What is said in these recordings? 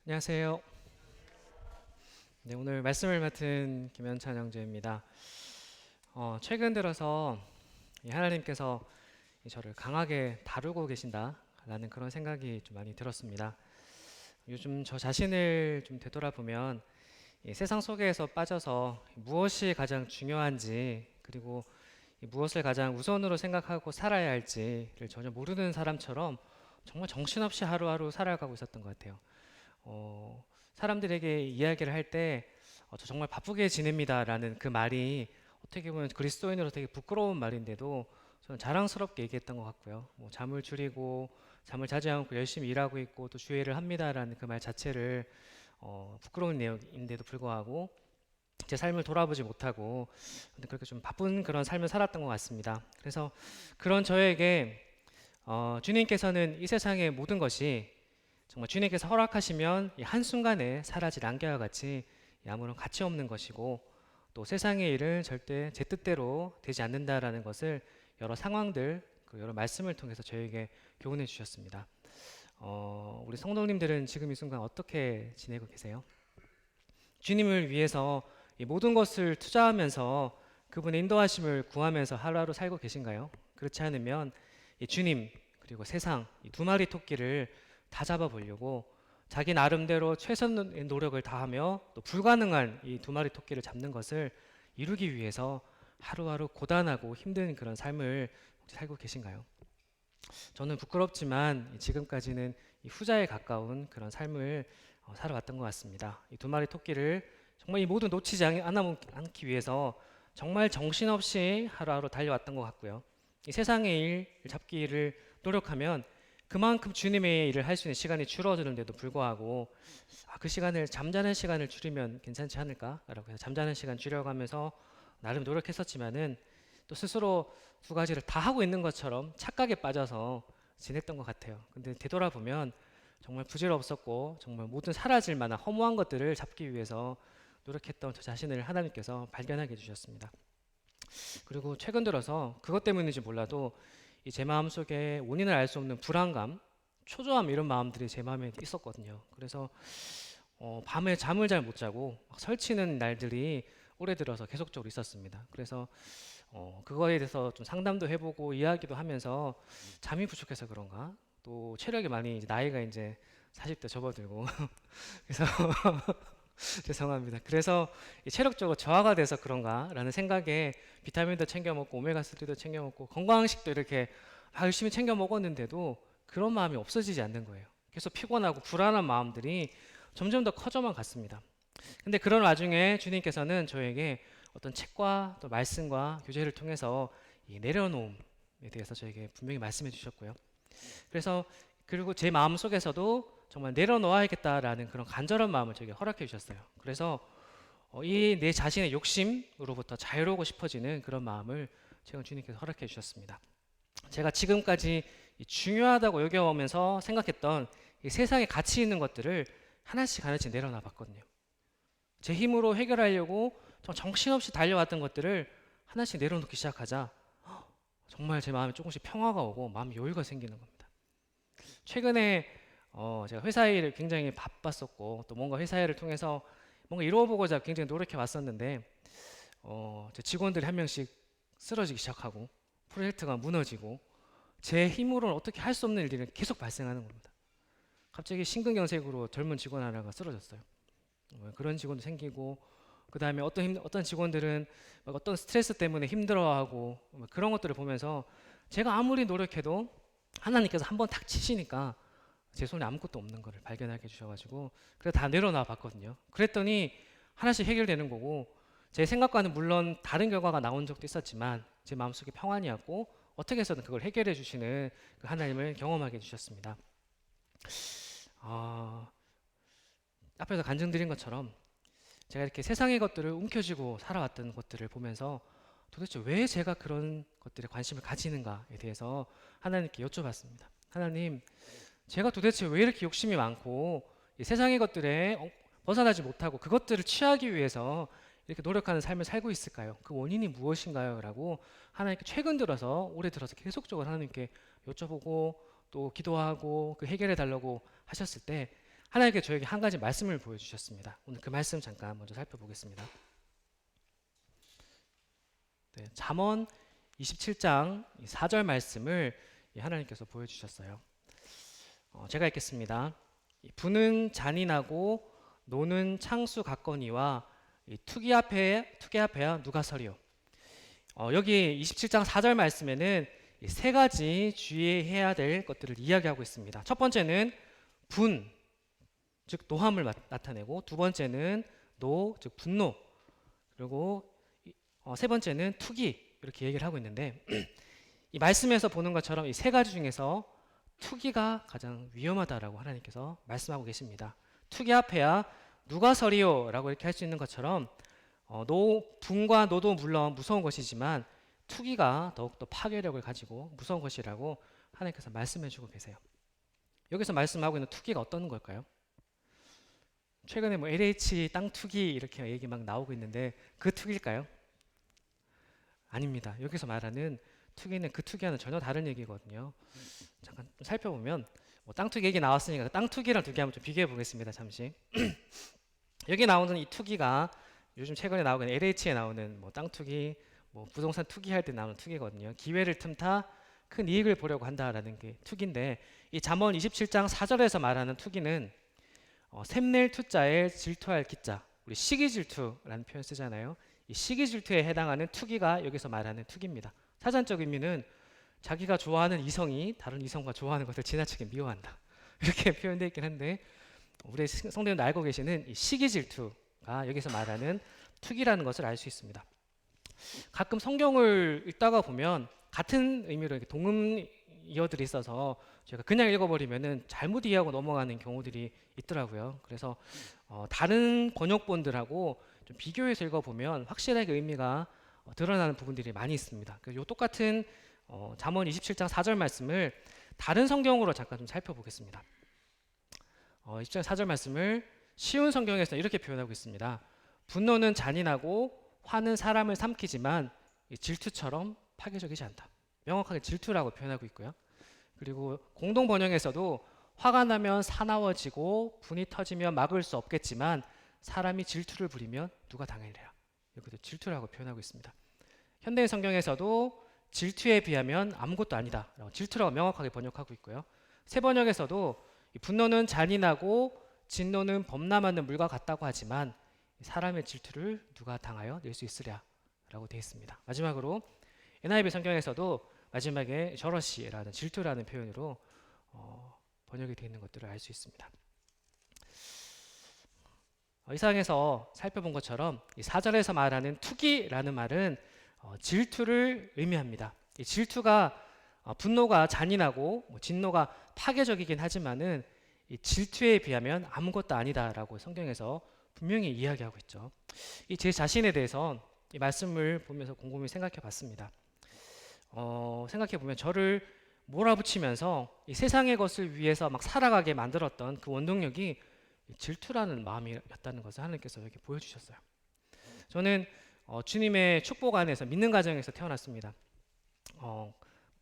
안녕하세요. 네, 오늘 말씀을 맡은 김현찬 형제입니다. 최근 들어서 이 하나님께서 이 저를 강하게 다루고 계신다라는 그런 생각이 좀 많이 들었습니다. 요즘 저 자신을 좀 되돌아보면 이 세상 속에서 빠져서 무엇이 가장 중요한지, 그리고 이 무엇을 가장 우선으로 생각하고 살아야 할지를 전혀 모르는 사람처럼 정말 정신없이 하루하루 살아가고 있었던 것 같아요. 사람들에게 이야기를 할 때 저 정말 바쁘게 지냅니다라는 그 말이 어떻게 보면 그리스도인으로 되게 부끄러운 말인데도 저는 자랑스럽게 얘기했던 것 같고요. 뭐 잠을 줄이고 잠을 자지 않고 열심히 일하고 있고 또 주의를 합니다라는 그 말 자체를 부끄러운 내용인데도 불구하고 제 삶을 돌아보지 못하고 그렇게 좀 바쁜 그런 삶을 살았던 것 같습니다. 그래서 그런 저에게 주님께서는 이 세상의 모든 것이 정말 주님께서 허락하시면 이 한순간에 사라질 안개와 같이 아무런 가치 없는 것이고, 또 세상의 일은 절대 제 뜻대로 되지 않는다라는 것을 여러 상황들, 그 여러 말씀을 통해서 저에게 교훈해 주셨습니다. 우리 성도님들은 지금 이 순간 어떻게 지내고 계세요? 주님을 위해서 이 모든 것을 투자하면서 그분의 인도하심을 구하면서 하루하루 살고 계신가요? 그렇지 않으면 이 주님 그리고 세상 이 두 마리 토끼를 다 잡아보려고 자기 나름대로 최선의 노력을 다하며 또 불가능한 이 두 마리 토끼를 잡는 것을 이루기 위해서 하루하루 고단하고 힘든 그런 삶을 혹시 살고 계신가요? 저는 부끄럽지만 지금까지는 이 후자에 가까운 그런 삶을 살아왔던 것 같습니다. 이 두 마리 토끼를 정말 이 모두 놓치지 않기 위해서 정말 정신없이 하루하루 달려왔던 것 같고요. 이 세상의 일 잡기를 노력하면 그만큼 주님의 일을 할 수 있는 시간이 줄어드는데도 불구하고 그 시간을 잠자는 시간을 줄이면 괜찮지 않을까라고 해서 잠자는 시간 줄여가면서 나름 노력했었지만은 또 스스로 두 가지를 다 하고 있는 것처럼 착각에 빠져서 지냈던 것 같아요. 근데 되돌아보면 정말 부질없었고 정말 모든 사라질 만한 허무한 것들을 잡기 위해서 노력했던 저 자신을 하나님께서 발견하게 해주셨습니다. 그리고 최근 들어서 그것 때문인지 몰라도 이 제 마음속에 원인을 알 수 없는 불안감, 초조함 이런 마음들이 제 마음에 있었거든요. 그래서 밤에 잠을 잘 못 자고 막 설치는 날들이 올해 들어서 계속적으로 있었습니다. 그래서 그거에 대해서 좀 상담도 해보고 이야기도 하면서 잠이 부족해서 그런가? 또 체력이 많이 이제 나이가 이제 40대 접어들고 그래서 죄송합니다. 그래서 체력적으로 저하가 돼서 그런가라는 생각에 비타민도 챙겨 먹고 오메가3도 챙겨 먹고 건강식도 이렇게 열심히 챙겨 먹었는데도 그런 마음이 없어지지 않는 거예요. 계속 피곤하고 불안한 마음들이 점점 더 커져만 갔습니다. 근데 그런 와중에 주님께서는 저에게 어떤 책과 또 말씀과 교제를 통해서 이 내려놓음에 대해서 저에게 분명히 말씀해 주셨고요. 그래서 그리고 제 마음 속에서도 정말 내려놓아야겠다라는 그런 간절한 마음을 저에게 허락해 주셨어요. 그래서 이 내 자신의 욕심으로부터 자유로우고 싶어지는 그런 마음을 제가 주님께서 허락해 주셨습니다. 제가 지금까지 중요하다고 여겨오면서 생각했던 이 세상에 가치 있는 것들을 하나씩 하나씩 내려놔 봤거든요. 제 힘으로 해결하려고 정신없이 달려왔던 것들을 하나씩 내려놓기 시작하자 정말 제 마음에 조금씩 평화가 오고 마음 여유가 생기는 겁니다. 최근에 제가 회사 일을 굉장히 바빴었고 또 뭔가 회사 일을 통해서 뭔가 이루어보고자 굉장히 노력해 왔었는데 제 직원들이 한 명씩 쓰러지기 시작하고 프로젝트가 무너지고 제 힘으로는 어떻게 할 수 없는 일들이 계속 발생하는 겁니다. 갑자기 심근경색으로 젊은 직원 하나가 쓰러졌어요. 그런 직원도 생기고 그 다음에 어떤 직원들은 어떤 스트레스 때문에 힘들어하고 그런 것들을 보면서 제가 아무리 노력해도 하나님께서 한번 탁 치시니까 제 손에 아무것도 없는 거를 발견하게 해주셔가지고 그래서 다 내려놔 봤거든요. 그랬더니 하나씩 해결되는 거고 제 생각과는 물론 다른 결과가 나온 적도 있었지만 제 마음속에 평안이었고 어떻게 해서든 그걸 해결해 주시는 그 하나님을 경험하게 해주셨습니다. 앞에서 간증드린 것처럼 제가 이렇게 세상의 것들을 움켜쥐고 살아왔던 것들을 보면서 도대체 왜 제가 그런 것들에 관심을 가지는가에 대해서 하나님께 여쭤봤습니다. 하나님, 제가 도대체 왜 이렇게 욕심이 많고 이 세상의 것들에 벗어나지 못하고 그것들을 취하기 위해서 이렇게 노력하는 삶을 살고 있을까요? 그 원인이 무엇인가요? 라고 하나님께 최근 들어서 올해 들어서 계속적으로 하나님께 여쭤보고 또 기도하고 그 해결해 달라고 하셨을 때 하나님께서 저에게 한 가지 말씀을 보여주셨습니다. 오늘 그 말씀 잠깐 먼저 살펴보겠습니다. 네, 잠언 27장 4절 말씀을 하나님께서 보여주셨어요. 제가 읽겠습니다. 부는 잔인하고 노는 창수 같거니와 투기 앞에야 누가 서리요. 여기 27장 4절 말씀에는 세 가지 주의해야 될 것들을 이야기하고 있습니다. 첫 번째는 분, 즉 노함을 나타내고, 두 번째는 노, 즉 분노, 그리고 세 번째는 투기, 이렇게 얘기를 하고 있는데 이 말씀에서 보는 것처럼 이 세 가지 중에서 투기가 가장 위험하다라고 하나님께서 말씀하고 계십니다. 투기 앞에야 누가 서리요 라고 이렇게 할 수 있는 것처럼 분과 노도 물론 무서운 것이지만 투기가 더욱더 파괴력을 가지고 무서운 것이라고 하나님께서 말씀해 주고 계세요. 여기서 말씀하고 있는 투기가 어떤 걸까요? 최근에 뭐 LH 땅 투기 이렇게 얘기 막 나오고 있는데 그 투기일까요? 아닙니다. 여기서 말하는 투기는 그 투기와는 전혀 다른 얘기거든요. 잠깐 좀 살펴보면 땅 투기 얘기 나왔으니까 땅 투기랑 투기 한번 좀 비교해 보겠습니다. 잠시. 여기 나오는 이 투기가 요즘 최근에 나오고 있는 LH에 나오는 땅 투기, 부동산 투기할 때 나오는 투기거든요. 기회를 틈타 큰 이익을 보려고 한다라는 게 투기인데, 이 잠언 27장 4절에서 말하는 투기는 샘낼 투자에 질투할 기자, 우리 시기질투라는 표현 쓰잖아요. 이 시기질투에 해당하는 투기가 여기서 말하는 투기입니다. 사전적 의미는 자기가 좋아하는 이성이 다른 이성과 좋아하는 것을 지나치게 미워한다, 이렇게 표현되어 있긴 한데, 우리 성도님도 알고 계시는 이 시기질투가 여기서 말하는 투기라는 것을 알 수 있습니다. 가끔 성경을 읽다가 보면 같은 의미로 이렇게 동음 이어들이 있어서 제가 그냥 읽어버리면은 잘못 이해하고 넘어가는 경우들이 있더라고요. 그래서 다른 번역본들하고 좀 비교해서 읽어보면 확실하게 의미가 드러나는 부분들이 많이 있습니다. 이 똑같은 잠언 27장 4절 말씀을 다른 성경으로 잠깐 좀 살펴보겠습니다. 27장 4절 말씀을 쉬운 성경에서 이렇게 표현하고 있습니다. 분노는 잔인하고 화는 사람을 삼키지만 질투처럼 파괴적이지 않다. 명확하게 질투라고 표현하고 있고요. 그리고 공동 번역에서도 화가 나면 사나워지고 분이 터지면 막을 수 없겠지만 사람이 질투를 부리면 누가 당하리라. 여기도 질투라고 표현하고 있습니다. 현대인 성경에서도 질투에 비하면 아무것도 아니다, 질투라고 명확하게 번역하고 있고요. 새 번역에서도 분노는 잔인하고 진노는 범람하는 물과 같다고 하지만 사람의 질투를 누가 당하여 낼 수 있으랴 라고 되어 있습니다. 마지막으로 NIV 성경에서도 마지막에 저러시라는 질투라는 표현으로 번역이 되어 있는 것들을 알 수 있습니다. 이상에서 살펴본 것처럼 이 4절에서 말하는 투기라는 말은 질투를 의미합니다. 이 질투가 분노가 잔인하고 진노가 파괴적이긴 하지만은 이 질투에 비하면 아무것도 아니다라고 성경에서 분명히 이야기하고 있죠. 이 제 자신에 대해서 이 말씀을 보면서 곰곰이 생각해 봤습니다. 생각해 보면 저를 몰아붙이면서 이 세상의 것을 위해서 막 살아가게 만들었던 그 원동력이 질투라는 마음이었다는 것을 하나님께서 이렇게 보여주셨어요. 저는 주님의 축복 안에서 믿는 가정에서 태어났습니다.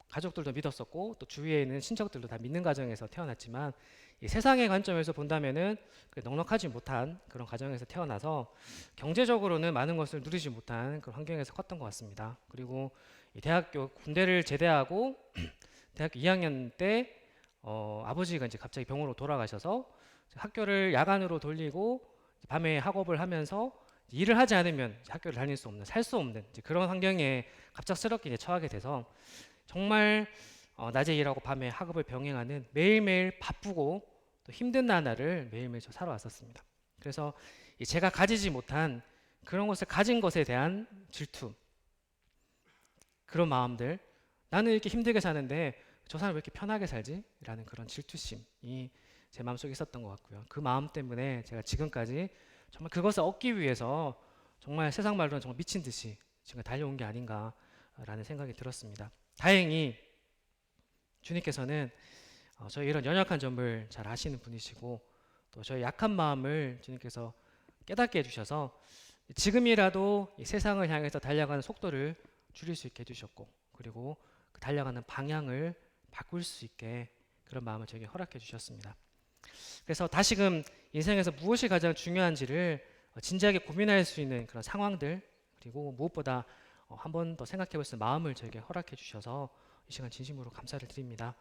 가족들도 믿었었고 또 주위에 있는 친척들도 다 믿는 가정에서 태어났지만 이 세상의 관점에서 본다면은 넉넉하지 못한 그런 가정에서 태어나서 경제적으로는 많은 것을 누리지 못한 그런 환경에서 컸던 것 같습니다. 그리고 이 대학교 군대를 제대하고 대학교 2학년 때 아버지가 이제 갑자기 병으로 돌아가셔서 학교를 야간으로 돌리고 밤에 학업을 하면서 일을 하지 않으면 학교를 다닐 수 없는, 살 수 없는 그런 환경에 갑작스럽게 이제 처하게 돼서 정말 낮에 일하고 밤에 학업을 병행하는 매일매일 바쁘고 또 힘든 나날을 매일매일 살아왔었습니다. 그래서 제가 가지지 못한 그런 것을 가진 것에 대한 질투, 그런 마음들, 나는 이렇게 힘들게 사는데 저 사람 왜 이렇게 편하게 살지? 라는 그런 질투심이 제 마음속에 있었던 것 같고요. 그 마음 때문에 제가 지금까지 정말 그것을 얻기 위해서 정말 세상 말로는 정말 미친 듯이 지금 달려온 게 아닌가라는 생각이 들었습니다. 다행히 주님께서는 저희 이런 연약한 점을 잘 아시는 분이시고 또 저희 약한 마음을 주님께서 깨닫게 해주셔서 지금이라도 이 세상을 향해서 달려가는 속도를 줄일 수 있게 해주셨고, 그리고 그 달려가는 방향을 바꿀 수 있게 그런 마음을 저에게 허락해 주셨습니다. 그래서 다시금 인생에서 무엇이 가장 중요한지를 진지하게 고민할 수 있는 그런 상황들, 그리고 무엇보다 한 번 더 생각해 볼 수 있는 마음을 저에게 허락해 주셔서 이 시간 진심으로 감사를 드립니다.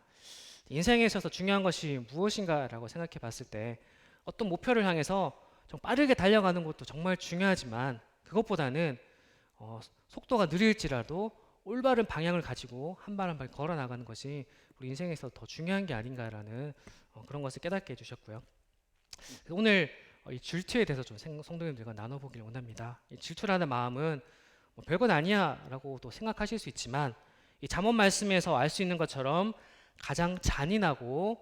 인생에 있어서 중요한 것이 무엇인가라고 생각해 봤을 때 어떤 목표를 향해서 좀 빠르게 달려가는 것도 정말 중요하지만 그것보다는 속도가 느릴지라도 올바른 방향을 가지고 한 발 한 발 걸어 나가는 것이 우리 인생에서 더 중요한 게 아닌가라는 그런 것을 깨닫게 해주셨고요. 오늘 이 질투에 대해서 좀 성도님들과 나눠보기를 원합니다. 이 질투라는 마음은 뭐 별건 아니야라고 또 생각하실 수 있지만 이 잠언 말씀에서 알 수 있는 것처럼 가장 잔인하고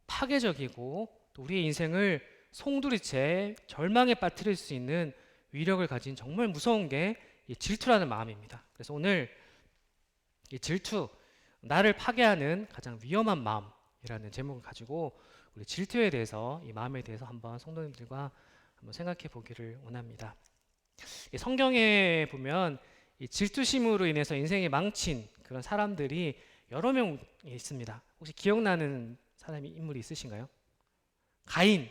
파괴적이고 또 우리의 인생을 송두리째 절망에 빠뜨릴 수 있는 위력을 가진 정말 무서운 게 이 질투라는 마음입니다. 그래서 오늘 이 질투, 나를 파괴하는 가장 위험한 마음이라는 제목을 가지고 우리 질투에 대해서, 이 마음에 대해서 한번 성도님들과 한번 생각해 보기를 원합니다. 이 성경에 보면 이 질투심으로 인해서 인생이 망친 그런 사람들이 여러 명 있습니다. 혹시 기억나는 사람이 인물이 있으신가요? 가인.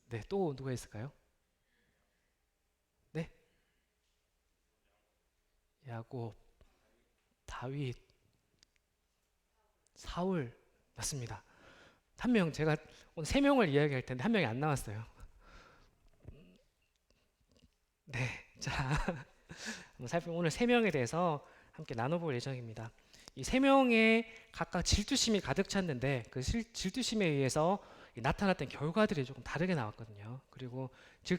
네, 또 누가 있을까요? 네, 야곱, 다윗, 사울. 맞습니다. 한 명, 제가 오늘 세 명을 이야기할 텐데 한 명이 안 나왔어요. 네, 자 한번 살펴보면 오늘 세 명에 대해서 함께 나눠볼 예정입니다. 이 세 명의 각각 질투심이 가득 찼는데 그 질투심에 의해서 나타났던 결과들이 조금 다르게 나왔거든요. 그리고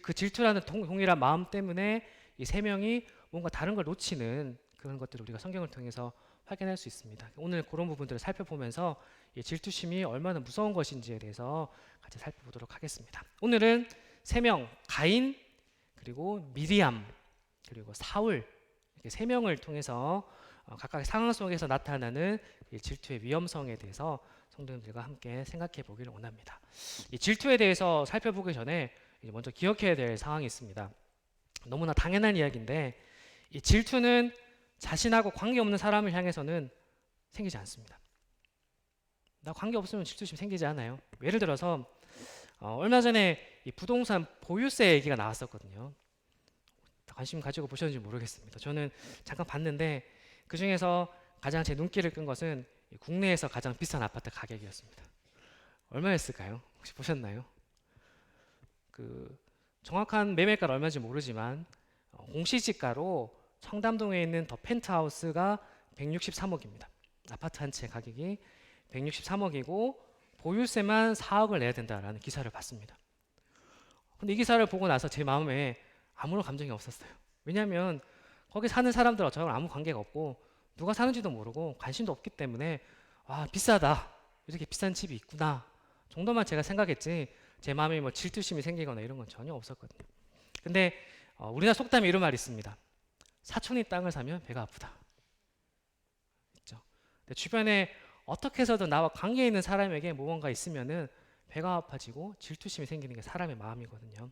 그 질투라는 동일한 마음 때문에 이 세 명이 뭔가 다른 걸 놓치는 그런 것들을 우리가 성경을 통해서 확인할 수 있습니다. 오늘 그런 부분들을 살펴보면서 이 질투심이 얼마나 무서운 것인지에 대해서 같이 살펴보도록 하겠습니다. 오늘은 세 명, 가인, 그리고 미리암, 그리고 사울, 이렇게 세 명을 통해서 각각의 상황 속에서 나타나는 이 질투의 위험성에 대해서 성도님들과 함께 생각해 보기를 원합니다. 이 질투에 대해서 살펴보기 전에 먼저 기억해야 될 상황이 있습니다. 너무나 당연한 이야기인데 이 질투는 자신하고 관계없는 사람을 향해서는 생기지 않습니다. 나 관계없으면 질투심 생기지 않아요. 예를 들어서 얼마 전에 이 부동산 보유세 얘기가 나왔었거든요. 관심 가지고 보셨는지 모르겠습니다. 저는 잠깐 봤는데 그 중에서 가장 제 눈길을 끈 것은 국내에서 가장 비싼 아파트 가격이었습니다. 얼마였을까요? 혹시 보셨나요? 그 정확한 매매가는 얼마인지 모르지만 공시지가로 청담동에 있는 더 펜트하우스가 163억입니다. 아파트 한 채 가격이 163억이고 보유세만 4억을 내야 된다라는 기사를 봤습니다. 근데 이 기사를 보고 나서 제 마음에 아무런 감정이 없었어요. 왜냐하면 거기 사는 사람들하고 저랑 아무 관계가 없고 누가 사는지도 모르고 관심도 없기 때문에 아 비싸다, 이렇게 비싼 집이 있구나 정도만 제가 생각했지 제 마음에 뭐 질투심이 생기거나 이런 건 전혀 없었거든요. 근데 우리나라 속담에 이런 말이 있습니다. 사촌이 땅을 사면 배가 아프다. 있죠. 근데 주변에 어떻게 해서든 나와 관계 있는 사람에게 무언가 있으면은 배가 아파지고 질투심이 생기는 게 사람의 마음이거든요.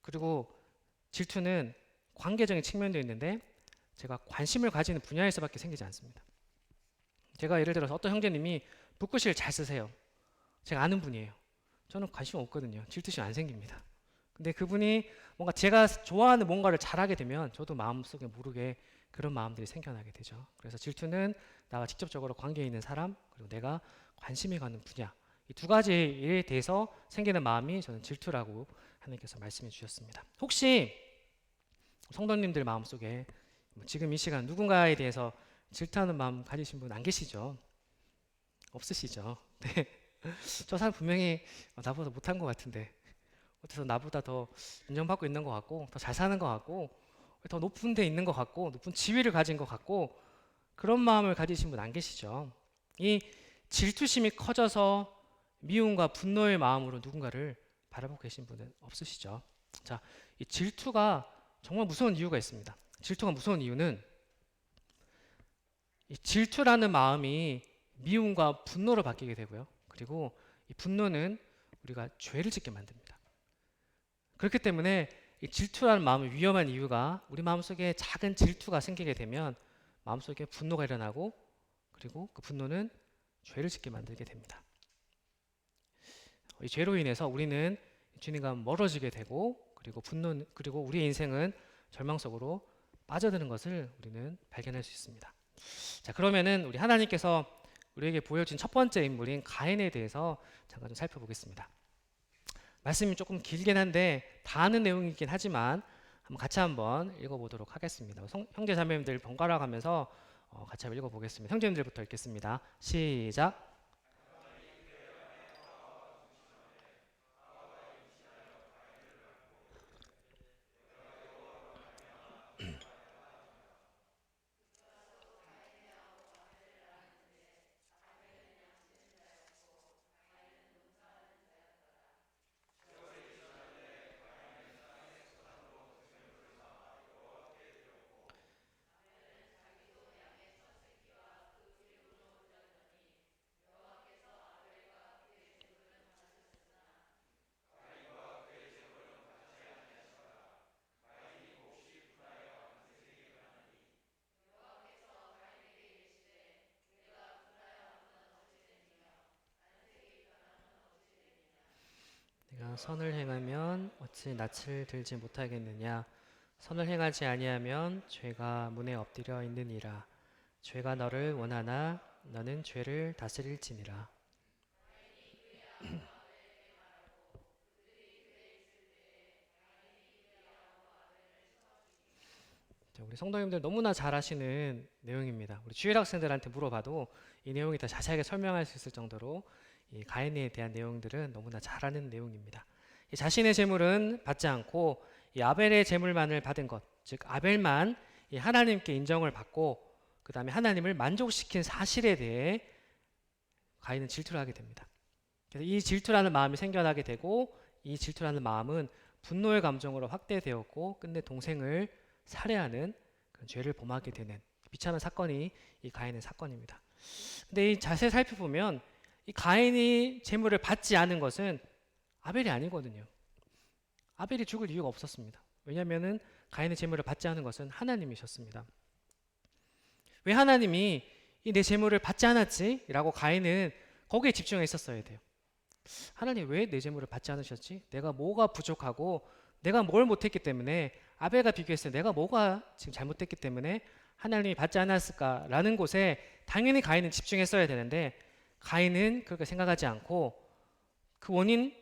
그리고 질투는 관계적인 측면도 있는데 제가 관심을 가지는 분야에서밖에 생기지 않습니다. 제가 예를 들어서 어떤 형제님이 붓글씨를 잘 쓰세요. 제가 아는 분이에요. 저는 관심 없거든요. 질투심 안 생깁니다. 근데 그분이 뭔가 제가 좋아하는 뭔가를 잘하게 되면 저도 마음속에 모르게 그런 마음들이 생겨나게 되죠. 그래서 질투는 나와 직접적으로 관계에 있는 사람, 그리고 내가 관심이 가는 분야, 이 두 가지에 대해서 생기는 마음이 저는 질투라고 하나님께서 말씀해 주셨습니다. 혹시 성도님들 마음속에 지금 이 시간 누군가에 대해서 질투하는 마음 가지신 분 안 계시죠? 없으시죠? 네. 저 사람 분명히 나보다 못한 것 같은데 어째서 나보다 더 인정받고 있는 것 같고 더 잘 사는 것 같고 더 높은 데 있는 것 같고 높은 지위를 가진 것 같고 그런 마음을 가지신 분 안 계시죠? 이 질투심이 커져서 미움과 분노의 마음으로 누군가를 바라보고 계신 분은 없으시죠? 자, 이 질투가 정말 무서운 이유가 있습니다. 질투가 무서운 이유는 이 질투라는 마음이 미움과 분노로 바뀌게 되고요. 그리고 이 분노는 우리가 죄를 짓게 만듭니다. 그렇기 때문에 이 질투라는 마음이 위험한 이유가 우리 마음속에 작은 질투가 생기게 되면 마음속에 분노가 일어나고 그리고 그 분노는 죄를 짓게 만들게 됩니다. 이 죄로 인해서 우리는 주님과 멀어지게 되고 그리고 우리의 인생은 절망 속으로 빠져드는 것을 우리는 발견할 수 있습니다. 자, 그러면은 우리 하나님께서 우리에게 보여준 첫 번째 인물인 가인에 대해서 잠깐 좀 살펴보겠습니다. 말씀이 조금 길긴 한데 다 아는 내용이긴 하지만 같이 한번 읽어보도록 하겠습니다. 형제 자매님들 번갈아 가면서 같이 한번 읽어보겠습니다. 형제님들부터 읽겠습니다. 시작. 내가 선을 행하면 어찌 낯을 들지 못하겠느냐. 선을 행하지 아니하면 죄가 문에 엎드려 있느니라. 죄가 너를 원하나 너는 죄를 다스릴지니라. 우리 성도님들 너무나 잘 아시는 내용입니다. 우리 주일 학생들한테 물어봐도 이 내용이 더 자세하게 설명할 수 있을 정도로 이 가인에 대한 내용들은 너무나 잘 아는 내용입니다. 이 자신의 재물은 받지 않고 이 아벨의 재물만을 받은 것, 즉 아벨만 이 하나님께 인정을 받고 그 다음에 하나님을 만족시킨 사실에 대해 가인은 질투를 하게 됩니다. 그래서 이 질투라는 마음이 생겨나게 되고 이 질투라는 마음은 분노의 감정으로 확대되었고 끝내 동생을 살해하는 그런 죄를 범하게 되는 비참한 사건이 이 가인의 사건입니다. 근데 이 자세히 살펴보면 이 가인이 재물을 받지 않은 것은 아벨이 아니거든요. 아벨이 죽을 이유가 없었습니다. 왜냐하면은 가인의 재물을 받지 않은 것은 하나님이셨습니다. 왜 하나님이 이 내 재물을 받지 않았지? 라고 가인은 거기에 집중해 있었어야 돼요. 하나님 왜 내 재물을 받지 않으셨지? 내가 뭐가 부족하고 내가 뭘 못했기 때문에 아벨과 비교했을 때 내가 뭐가 지금 잘못됐기 때문에 하나님이 받지 않았을까라는 곳에 당연히 가인은 집중했어야 되는데 가인은 그렇게 생각하지 않고 그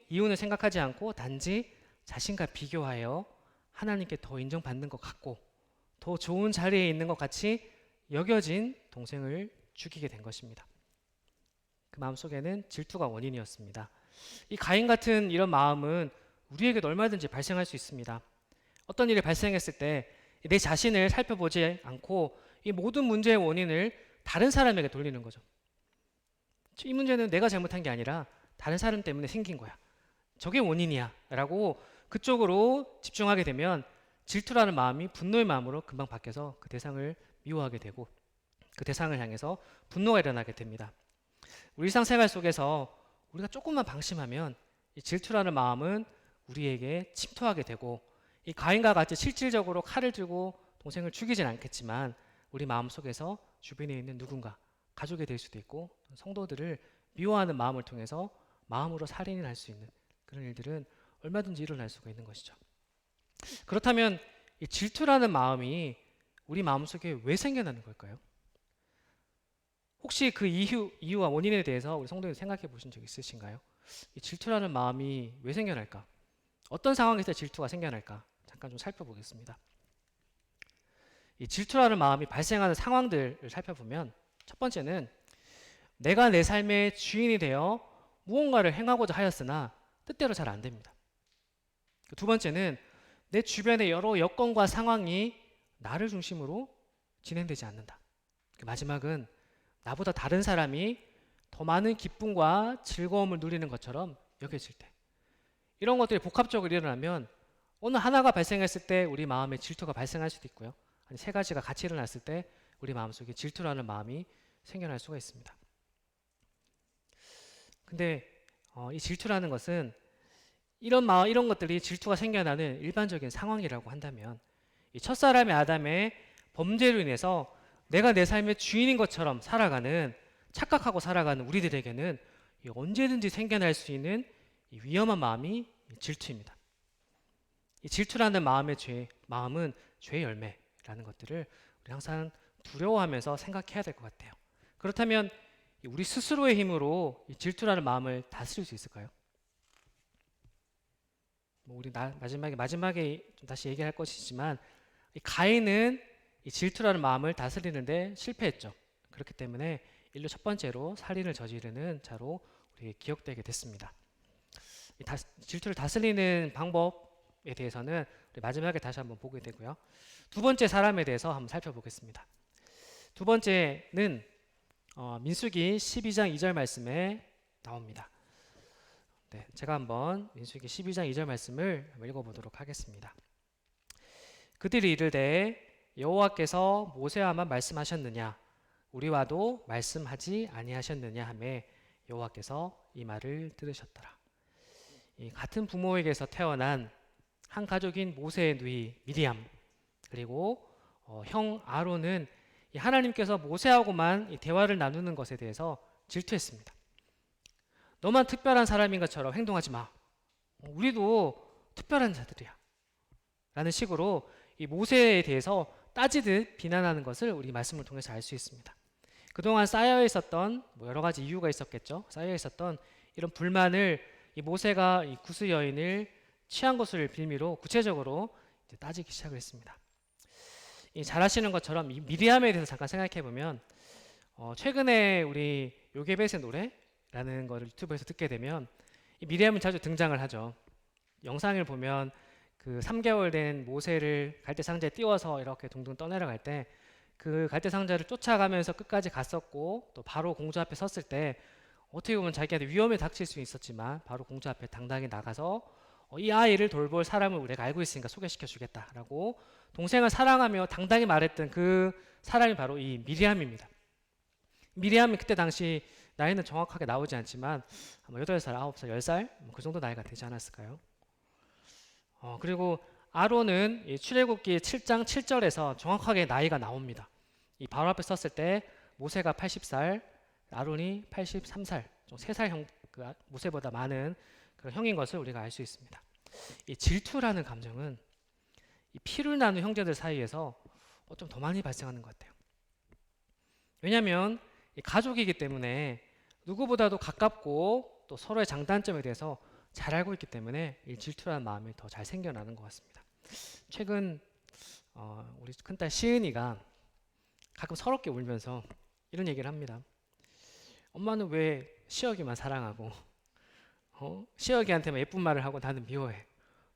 이유는 생각하지 않고 단지 자신과 비교하여 하나님께 더 인정받는 것 같고 더 좋은 자리에 있는 것 같이 여겨진 동생을 죽이게 된 것입니다. 그 마음속에는 질투가 원인이었습니다. 이 가인 같은 이런 마음은 우리에게도 얼마든지 발생할 수 있습니다. 어떤 일이 발생했을 때 내 자신을 살펴보지 않고 이 모든 문제의 원인을 다른 사람에게 돌리는 거죠. 이 문제는 내가 잘못한 게 아니라 다른 사람 때문에 생긴 거야. 저게 원인이야 라고 그쪽으로 집중하게 되면 질투라는 마음이 분노의 마음으로 금방 바뀌어서 그 대상을 미워하게 되고 그 대상을 향해서 분노가 일어나게 됩니다. 우리 일상생활 속에서 우리가 조금만 방심하면 이 질투라는 마음은 우리에게 침투하게 되고 이 가인과 같이 실질적으로 칼을 들고 동생을 죽이진 않겠지만 우리 마음속에서 주변에 있는 누군가 가족이 될 수도 있고 성도들을 미워하는 마음을 통해서 마음으로 살인을 할 수 있는 그런 일들은 얼마든지 일어날 수가 있는 것이죠. 그렇다면 이 질투라는 마음이 우리 마음속에 왜 생겨나는 걸까요? 혹시 그 이유와 원인에 대해서 우리 성도님 생각해 보신 적 있으신가요? 이 질투라는 마음이 왜 생겨날까? 어떤 상황에서 질투가 생겨날까? 잠깐 좀 살펴보겠습니다. 이 질투라는 마음이 발생하는 상황들을 살펴보면 첫 번째는 내가 내 삶의 주인이 되어 무언가를 행하고자 하였으나 뜻대로 잘 안 됩니다. 두 번째는 내 주변의 여러 여건과 상황이 나를 중심으로 진행되지 않는다. 마지막은 나보다 다른 사람이 더 많은 기쁨과 즐거움을 누리는 것처럼 여겨질 때 이런 것들이 복합적으로 일어나면 어느 하나가 발생했을 때 우리 마음에 질투가 발생할 수도 있고요. 아니 세 가지가 같이 일어났을 때 우리 마음속에 질투라는 마음이 생겨날 수가 있습니다. 근데 이 질투라는 것은 이런 것들이 질투가 생겨나는 일반적인 상황이라고 한다면 이 첫사람의 아담의 범죄로 인해서 내가 내 삶의 주인인 것처럼 살아가는, 착각하고 살아가는 우리들에게는 이 언제든지 생겨날 수 있는 이 위험한 마음이 질투입니다. 이 질투라는 마음은 죄의 열매라는 것들을 우리 항상 두려워하면서 생각해야 될 것 같아요. 그렇다면 우리 스스로의 힘으로 이 질투라는 마음을 다스릴 수 있을까요? 우리 마지막에 좀 다시 얘기할 것이지만, 이 가인은 이 질투라는 마음을 다스리는데 실패했죠. 그렇기 때문에 인류 첫 번째로 살인을 저지르는 자로 우리에게 기억되게 됐습니다. 질투를 다스리는 방법에 대해서는 우리 마지막에 다시 한번 보게 되고요. 두 번째 사람에 대해서 한번 살펴보겠습니다. 두 번째는 민수기 12장 2절 말씀에 나옵니다. 네, 제가 한번 민수기 12장 2절 말씀을 읽어보도록 하겠습니다. 그들이 이르되 여호와께서 모세와만 말씀하셨느냐 우리와도 말씀하지 아니하셨느냐 하매 여호와께서 이 말을 들으셨더라. 이 같은 부모에게서 태어난 한 가족인 모세의 누이 미리암, 그리고 형 아론은 이 하나님께서 모세하고만 이 대화를 나누는 것에 대해서 질투했습니다. 너만 특별한 사람인 것처럼 행동하지 마. 우리도 특별한 자들이야. 라는 식으로 이 모세에 대해서 따지듯 비난하는 것을 우리 말씀을 통해서 알 수 있습니다. 그동안 쌓여 있었던 여러 가지 이유가 있었겠죠. 쌓여 있었던 이런 불만을 이 모세가 이 구스 여인을 취한 것을 빌미로 구체적으로 이제 따지기 시작을 했습니다. 잘 아시는 것처럼 이 미리암에 대해서 잠깐 생각해 보면 최근에 우리 요게벳의 노래라는 거를 유튜브에서 듣게 되면 이 미리암은 자주 등장을 하죠. 영상을 보면 그 3개월 된 모세를 갈대 상자에 띄워서 이렇게 둥둥 떠내려갈 때 그 갈대 상자를 쫓아가면서 끝까지 갔었고, 또 바로 공주 앞에 섰을 때 어떻게 보면 자기한테 위험에 닥칠 수 있었지만 바로 공주 앞에 당당히 나가서 이 아이를 돌볼 사람을 우리가 알고 있으니까 소개시켜 주겠다라고 동생을 사랑하며 당당히 말했던 그 사람이 바로 이 미리암입니다. 미리암이 그때 당시 나이는 정확하게 나오지 않지만 아마 8살, 9살, 10살 그 정도 나이가 되지 않았을까요? 그리고 아론은 출애굽기 7장 7절에서 정확하게 나이가 나옵니다. 이 바로 앞에 섰을 때 모세가 80살, 아론이 83살, 좀 3살 모세보다 많은 그런 형인 것을 우리가 알 수 있습니다. 이 질투라는 감정은 이 피를 나눈 형제들 사이에서 좀 더 많이 발생하는 것 같아요. 왜냐하면 가족이기 때문에 누구보다도 가깝고 또 서로의 장단점에 대해서 잘 알고 있기 때문에 이 질투라는 마음이 더 잘 생겨나는 것 같습니다. 최근 우리 큰딸 시은이가 가끔 서럽게 울면서 이런 얘기를 합니다. 엄마는 왜 시혁이만 사랑하고 시혁이한테만 예쁜 말을 하고 나는 미워해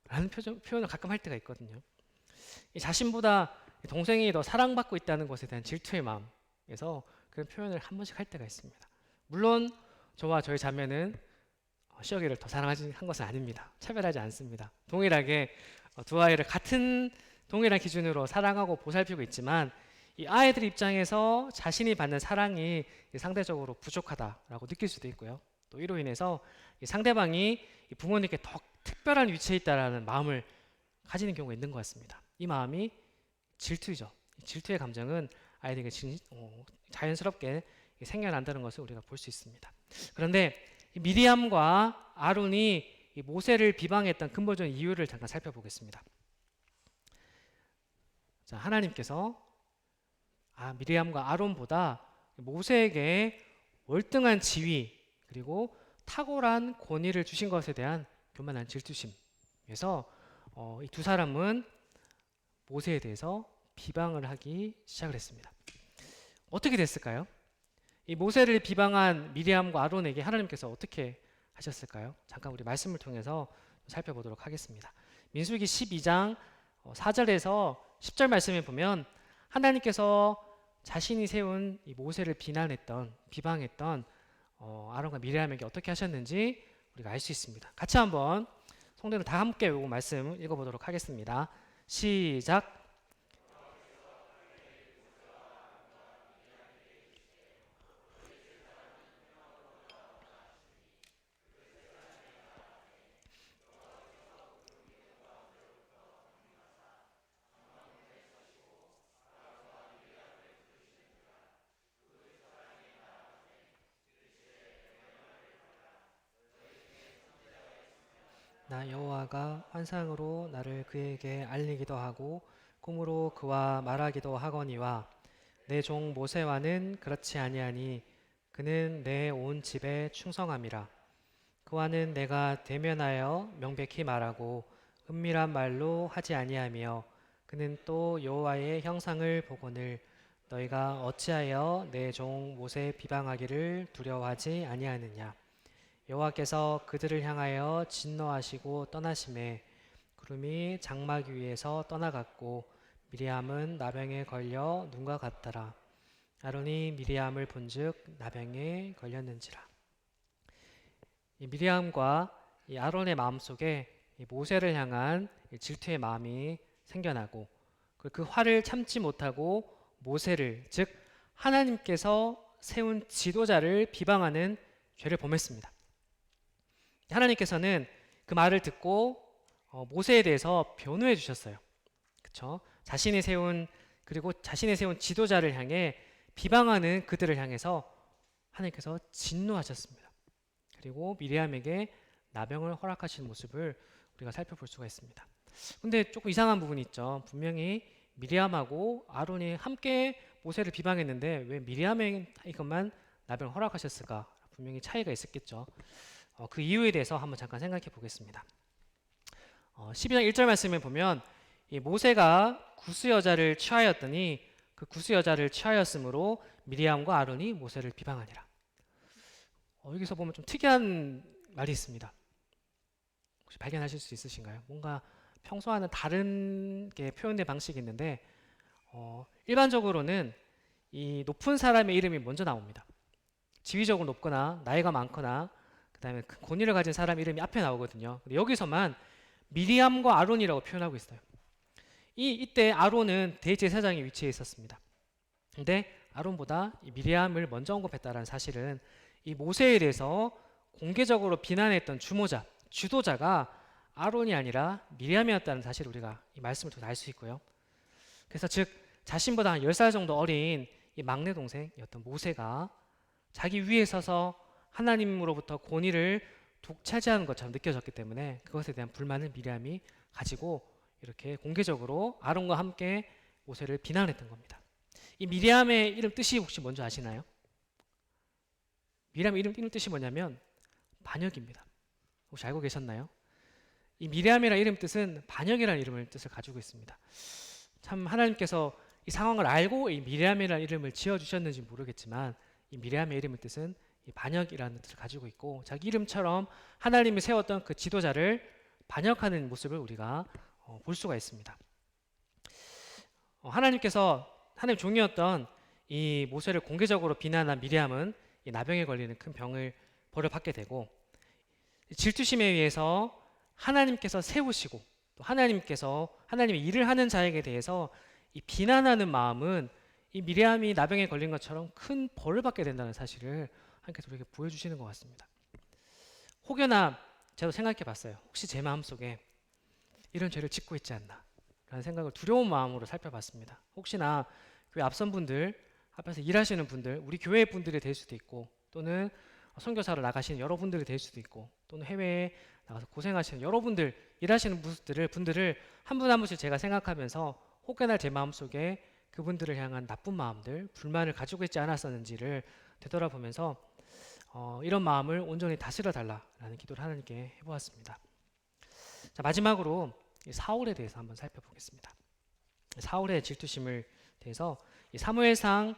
라는 표현을 가끔 할 때가 있거든요. 이 자신보다 동생이 더 사랑받고 있다는 것에 대한 질투의 마음에서 그런 표현을 한 번씩 할 때가 있습니다. 물론 저와 저희 자매는 시혁이를 더 사랑한 것은 아닙니다. 차별하지 않습니다. 동일하게 두 아이를 같은 동일한 기준으로 사랑하고 보살피고 있지만 이 아이들 입장에서 자신이 받는 사랑이 상대적으로 부족하다라고 느낄 수도 있고요. 또 이로 인해서 상대방이 부모님께 더 특별한 위치에 있다라는 마음을 가지는 경우가 있는 것 같습니다. 이 마음이 질투죠. 질투의 감정은 아이들에게 자연스럽게 생겨난다는 것을 우리가 볼 수 있습니다. 그런데 미리암과 아론이 모세를 비방했던 근본적인 이유를 잠깐 살펴보겠습니다. 자, 하나님께서 미리암과 아론보다 모세에게 월등한 지위 그리고 탁월한 권위를 주신 것에 대한 교만한 질투심에서 이 두 사람은 모세에 대해서 비방을 하기 시작을 했습니다. 어떻게 됐을까요? 이 모세를 비방한 미리암과 아론에게 하나님께서 어떻게 하셨을까요? 잠깐 우리 말씀을 통해서 살펴보도록 하겠습니다. 민수기 12장 4절에서 10절 말씀에 보면 하나님께서 자신이 세운 이 모세를 비방했던 아론과 미리암에게 어떻게 하셨는지 우리가 알 수 있습니다. 같이 한번 성도들 다 함께 이 말씀 읽어보도록 하겠습니다. 시작. 나 여호와가 환상으로 나를 그에게 알리기도 하고 꿈으로 그와 말하기도 하거니와 내 종 모세와는 그렇지 아니하니 그는 내 온 집에 충성함이라. 그와는 내가 대면하여 명백히 말하고 은밀한 말로 하지 아니하며 그는 또 여호와의 형상을 보거늘 너희가 어찌하여 내 종 모세 비방하기를 두려워하지 아니하느냐. 여호와께서 그들을 향하여 진노하시고 떠나심에 구름이 장막 위에서 떠나갔고 미리암은 나병에 걸려 눈과 같더라. 아론이 미리암을 본즉 나병에 걸렸는지라. 이 미리암과 이 아론의 마음속에 이 모세를 향한 질투의 마음이 생겨나고 그 화를 참지 못하고 모세를 즉 하나님께서 세운 지도자를 비방하는 죄를 범했습니다. 하나님께서는 그 말을 듣고 모세에 대해서 변호해 주셨어요. 그렇죠? 그리고 자신이 세운 지도자를 향해 비방하는 그들을 향해서 하나님께서 진노하셨습니다. 그리고 미리암에게 나병을 허락하시는 모습을 우리가 살펴볼 수가 있습니다. 근데 조금 이상한 부분이 있죠. 분명히 미리암하고 아론이 함께 모세를 비방했는데 왜 미리암에게만 나병을 허락하셨을까? 분명히 차이가 있었겠죠. 그 이유에 대해서 한번 잠깐 생각해 보겠습니다. 12장 1절 말씀에 보면 이 모세가 구스 여자를 취하였더니 그 구스 여자를 취하였으므로 미리암과 아론이 모세를 비방하니라. 여기서 보면 좀 특이한 말이 있습니다. 혹시 발견하실 수 있으신가요? 뭔가 평소와는 다른 게 표현된 방식이 있는데 일반적으로는 이 높은 사람의 이름이 먼저 나옵니다. 지위적으로 높거나 나이가 많거나 그 다음에 권위를 가진 사람 이름이 앞에 나오거든요. 근데 여기서만 미리암과 아론이라고 표현하고 있어요. 이때 아론은 대제사장의 위치에 있었습니다. 근데 아론보다 이 미리암을 먼저 언급했다는 사실은 이 모세에 대해서 공개적으로 비난했던 주도자가 아론이 아니라 미리암이었다는 사실을 우리가 이 말씀을 통해 알 수 있고요. 그래서 즉 자신보다 한 10살 정도 어린 이 막내 동생이었던 모세가 자기 위에 서서 하나님으로부터 권위를 독차지하는 것처럼 느껴졌기 때문에 그것에 대한 불만을 미리암이 가지고 이렇게 공개적으로 아론과 함께 모세를 비난했던 겁니다. 이 미리암의 이름 뜻이 혹시 뭔지 아시나요? 미리암의 이름 뜻이 뭐냐면 반역입니다. 혹시 알고 계셨나요? 이 미리암이라는 이름 뜻은 반역이라는 이름을 뜻을 가지고 있습니다. 참 하나님께서 이 상황을 알고 이 미리암이라는 이름을 지어주셨는지 모르겠지만 이 미리암의 이름의 뜻은 이 반역이라는 뜻을 가지고 있고 자기 이름처럼 하나님이 세웠던 그 지도자를 반역하는 모습을 우리가 볼 수가 있습니다. 하나님 종이었던 이 모세를 공개적으로 비난한 미리암은 이 나병에 걸리는 큰 병을 벌을 되고 질투심에 의해서 하나님께서 세우시고 또 하나님의 일을 하는 자에게 대해서 이 비난하는 마음은 이 미리암이 나병에 걸린 것처럼 큰 벌을 받게 된다는 사실을 하나님께서 우리에게 보여주시는 것 같습니다. 혹여나 저도 생각해 봤어요. 혹시 제 마음속에 이런 죄를 짓고 있지 않나 라는 생각을 두려운 마음으로 살펴봤습니다. 혹시나 교회 앞선 분들, 앞에서 일하시는 분들, 우리 교회 분들이 될 수도 있고 또는 선교사로 나가시는 여러분들이 될 수도 있고 또는 해외에 나가서 고생하시는 여러분들, 일하시는 분들을 한 분 한 분씩 제가 생각하면서 혹여나 제 마음속에 그분들을 향한 나쁜 마음들, 불만을 가지고 있지 않았었는지를 되돌아보면서 이런 마음을 온전히 다스려 달라라는 기도를 하나님께 해보았습니다. 자, 마지막으로 사울에 대해서 한번 살펴보겠습니다. 사울의 질투심을 대해서 사무엘상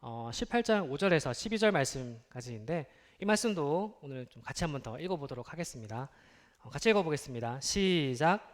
18장 5절에서 12절 말씀까지인데 이 말씀도 오늘 좀 같이 한번 더 읽어보도록 하겠습니다. 같이 읽어보겠습니다. 시작.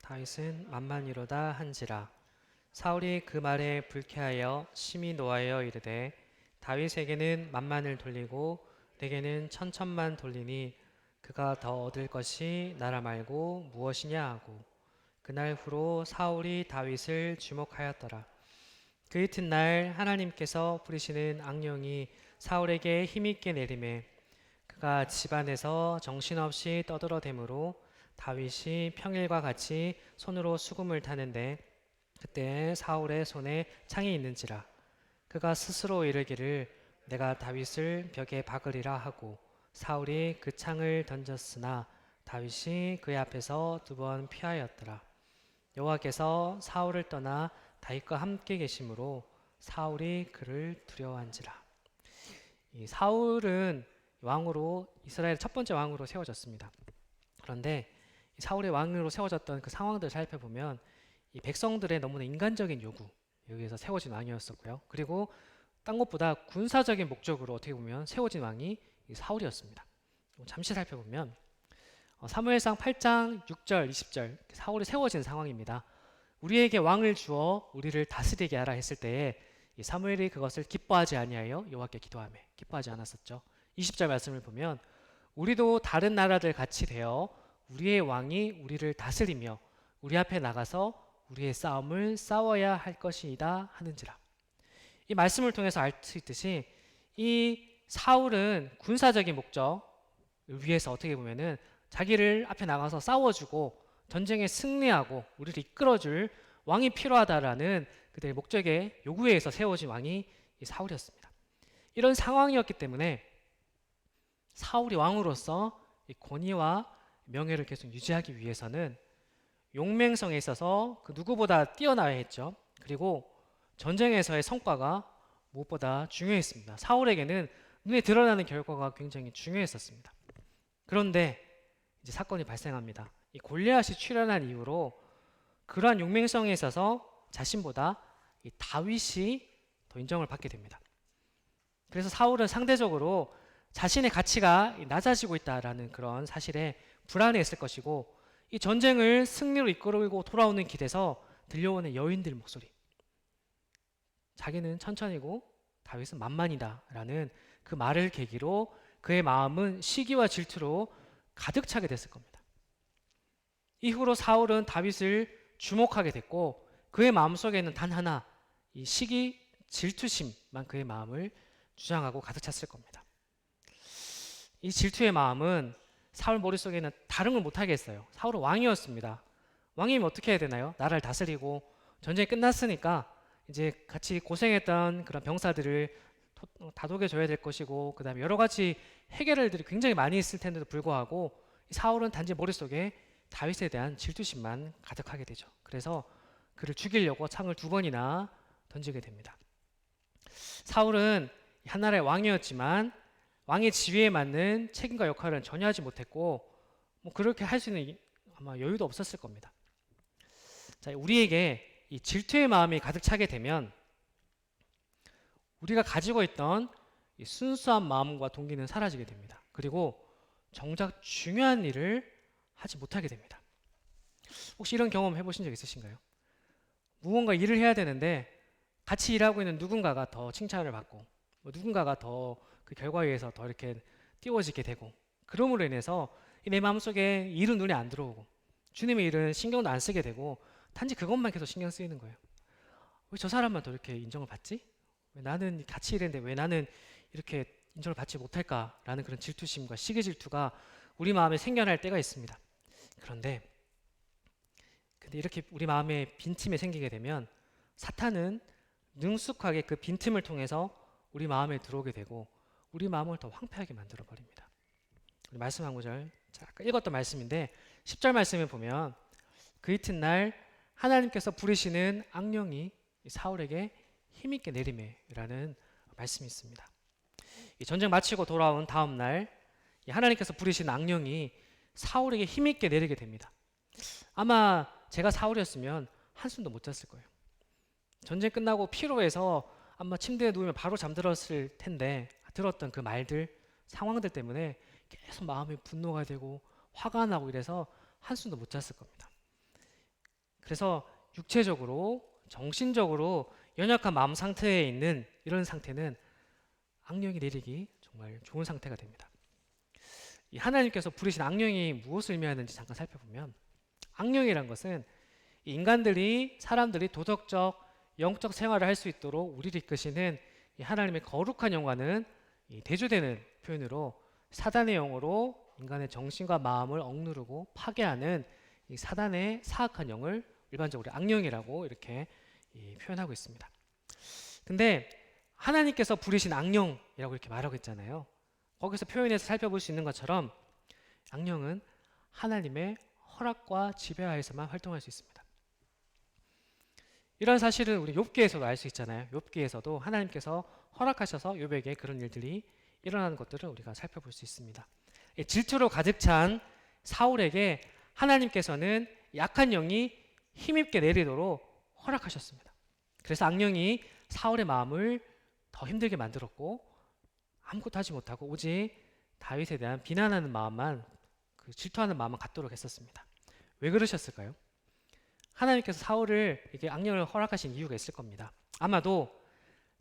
다윗은 만만이로다 한지라. 사울이 그 말에 불쾌하여 심히 노하여 이르되 다윗에게는 만만을 돌리고 내게는 천천만 돌리니 그가 더 얻을 것이 나라 말고 무엇이냐 하고 그날 후로 사울이 다윗을 주목하였더라. 그 이튿날 하나님께서 부리시는 악령이 사울에게 힘있게 내림에 그가 집안에서 정신없이 떠들어대므로 다윗이 평일과 같이 손으로 수금을 타는데 그때 사울의 손에 창이 있는지라 그가 스스로 이르기를 내가 다윗을 벽에 박으리라 하고 사울이 그 창을 던졌으나 다윗이 그의 앞에서 2번 피하였더라. 여호와께서 사울을 떠나 다윗과 함께 계심으로 사울이 그를 두려워한지라. 이 사울은 왕으로 이스라엘 첫 번째 왕으로 세워졌습니다. 그런데 사울의 왕으로 세워졌던 그 상황들을 살펴보면 이 백성들의 너무나 인간적인 요구 여기에서 세워진 왕이었었고요. 그리고 딴 것보다 군사적인 목적으로 어떻게 보면 세워진 왕이 이 사울이었습니다. 잠시 살펴보면 사무엘상 8장 6절 20절 사울이 세워진 상황입니다. 우리에게 왕을 주어 우리를 다스리게 하라 했을 때에 이 사무엘이 그것을 기뻐하지 아니하여 여호와께 기도하며 기뻐하지 않았었죠. 20절 말씀을 보면 우리도 다른 나라들 같이 되어 우리의 왕이 우리를 다스리며 우리 앞에 나가서 우리의 싸움을 싸워야 할 것이다 하는지라. 이 말씀을 통해서 알 수 있듯이 이 사울은 군사적인 목적을 위해서 어떻게 보면은 자기를 앞에 나가서 싸워주고 전쟁에 승리하고 우리를 이끌어줄 왕이 필요하다라는 그들의 목적의 요구에 의해서 세워진 왕이 이 사울이었습니다. 이런 상황이었기 때문에 사울이 왕으로서 이 권위와 명예를 계속 유지하기 위해서는 용맹성에 있어서 그 누구보다 뛰어나야 했죠. 그리고 전쟁에서의 성과가 무엇보다 중요했습니다. 사울에게는 눈에 드러나는 결과가 굉장히 중요했었습니다. 그런데 이제 사건이 발생합니다. 이 골리앗이 출현한 이후로 그러한 용맹성에 있어서 자신보다 이 다윗이 더 인정을 받게 됩니다. 그래서 사울은 상대적으로 자신의 가치가 낮아지고 있다라는 그런 사실에 불안해했을 것이고 이 전쟁을 승리로 이끌고 돌아오는 길에서 들려오는 여인들 목소리 자기는 천천히고 다윗은 만만이다라는 그 말을 계기로 그의 마음은 시기와 질투로 가득 차게 됐을 겁니다. 이후로 사울은 다윗을 주목하게 됐고 그의 마음속에는 단 하나 이 시기 질투심만 그의 마음을 주장하고 가득 찼을 겁니다. 이 질투의 마음은 사울 머릿속에는 다른 걸 못하게 했어요. 사울은 왕이었습니다. 왕이면 어떻게 해야 되나요? 나라를 다스리고 전쟁이 끝났으니까 이제 같이 고생했던 그런 병사들을 다독여줘야 될 것이고 그 다음에 여러 가지 해결할 일들이 굉장히 많이 있을 텐데도 불구하고 사울은 단지 머릿속에 다윗에 대한 질투심만 가득하게 되죠. 그래서 그를 죽이려고 창을 2번이나 던지게 됩니다. 사울은 한 나라의 왕이었지만 왕의 지위에 맞는 책임과 역할은 전혀 하지 못했고 그렇게 할 수 있는 아마 여유도 없었을 겁니다. 자, 우리에게 이 질투의 마음이 가득 차게 되면 우리가 가지고 있던 이 순수한 마음과 동기는 사라지게 됩니다. 그리고 정작 중요한 일을 하지 못하게 됩니다. 혹시 이런 경험 해보신 적 있으신가요? 무언가 일을 해야 되는데 같이 일하고 있는 누군가가 더 칭찬을 받고 누군가가 더 그 결과에 의해서 더 이렇게 띄워지게 되고 그럼으로 인해서 내 마음속에 일은 눈에 안 들어오고 주님의 일은 신경도 안 쓰게 되고 단지 그것만 계속 신경 쓰이는 거예요. 왜 저 사람만 더 이렇게 인정을 받지? 왜 나는 같이 일했는데 왜 나는 이렇게 인정을 받지 못할까라는 그런 질투심과 시기 질투가 우리 마음에 생겨날 때가 있습니다. 근데 이렇게 우리 마음에 빈틈이 생기게 되면 사탄은 능숙하게 그 빈틈을 통해서 우리 마음에 들어오게 되고 우리 마음을 더 황폐하게 만들어 버립니다. 우리 말씀 한 구절 아까 읽었던 말씀인데 10절 말씀에 보면 그 이튿날 하나님께서 부리시는 악령이 사울에게 힘있게 내리매라는 말씀이 있습니다. 이 전쟁 마치고 돌아온 다음 날 하나님께서 부리시는 악령이 사울에게 힘있게 내리게 됩니다. 아마 제가 사울이었으면 한숨도 못 잤을 거예요. 전쟁 끝나고 피로해서 아마 침대에 누우면 바로 잠들었을 텐데 들었던 그 말들, 상황들 때문에 계속 마음이 분노가 되고 화가 나고 이래서 한숨도 못 잤을 겁니다. 그래서 육체적으로, 정신적으로 연약한 마음 상태에 있는 이런 상태는 악령이 내리기 정말 좋은 상태가 됩니다. 이 하나님께서 부르신 악령이 무엇을 의미하는지 잠깐 살펴보면, 악령이란 것은 인간들이, 사람들이 도덕적, 영적 생활을 할 수 있도록 우리를 이끄시는 이 하나님의 거룩한 영광은 이 대조되는 표현으로 사단의 영으로 인간의 정신과 마음을 억누르고 파괴하는 이 사단의 사악한 영을 일반적으로 악령이라고 이렇게 표현하고 있습니다. 근데 하나님께서 부르신 악령이라고 이렇게 말하고 있잖아요. 거기서 표현해서 살펴볼 수 있는 것처럼 악령은 하나님의 허락과 지배하에서만 활동할 수 있습니다. 이런 사실은 우리 욥기에서도 알 수 있잖아요. 욥기에서도 하나님께서 허락하셔서 욥에게 그런 일들이 일어나는 것들을 우리가 살펴볼 수 있습니다. 질투로 가득 찬 사울에게 하나님께서는 약한 영이 힘있게 내리도록 허락하셨습니다. 그래서 악령이 사울의 마음을 더 힘들게 만들었고 아무것도 하지 못하고 오직 다윗에 대한 비난하는 마음만, 그 질투하는 마음만 갖도록 했었습니다. 왜 그러셨을까요? 하나님께서 사울을 이게 악령을 허락하신 이유가 있을 겁니다. 아마도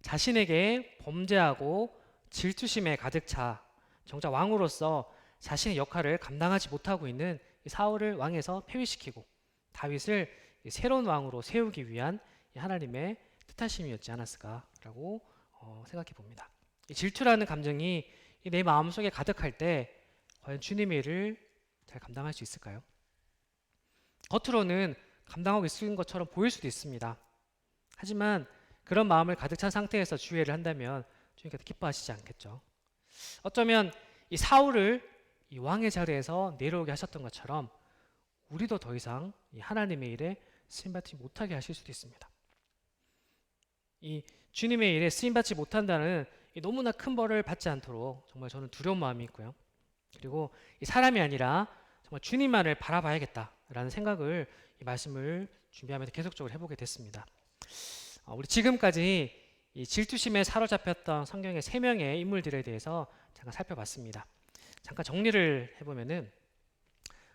자신에게 범죄하고 질투심에 가득 차 정작 왕으로서 자신의 역할을 감당하지 못하고 있는 이 사울을 왕에서 폐위시키고 다윗을 새로운 왕으로 세우기 위한 하나님의 뜻하심이었지 않았을까라고 생각해 봅니다. 이 질투라는 감정이 내 마음속에 가득할 때 과연 주님의 일을 잘 감당할 수 있을까요? 겉으로는 감당하고 있는 것처럼 보일 수도 있습니다. 하지만 그런 마음을 가득 찬 상태에서 주의를 한다면 주님께서 기뻐하시지 않겠죠. 어쩌면 이 사울을 이 왕의 자리에서 내려오게 하셨던 것처럼 우리도 더 이상 이 하나님의 일에 쓰임받지 못하게 하실 수도 있습니다. 이 주님의 일에 쓰임받지 못한다는 이 너무나 큰 벌을 받지 않도록 정말 저는 두려운 마음이 있고요. 그리고 이 사람이 아니라 정말 주님만을 바라봐야겠다라는 생각을 이 말씀을 준비하면서 계속적으로 해보게 됐습니다. 우리 지금까지 이 질투심에 사로잡혔던 성경의 3명의 인물들에 대해서 잠깐 살펴봤습니다. 잠깐 정리를 해보면은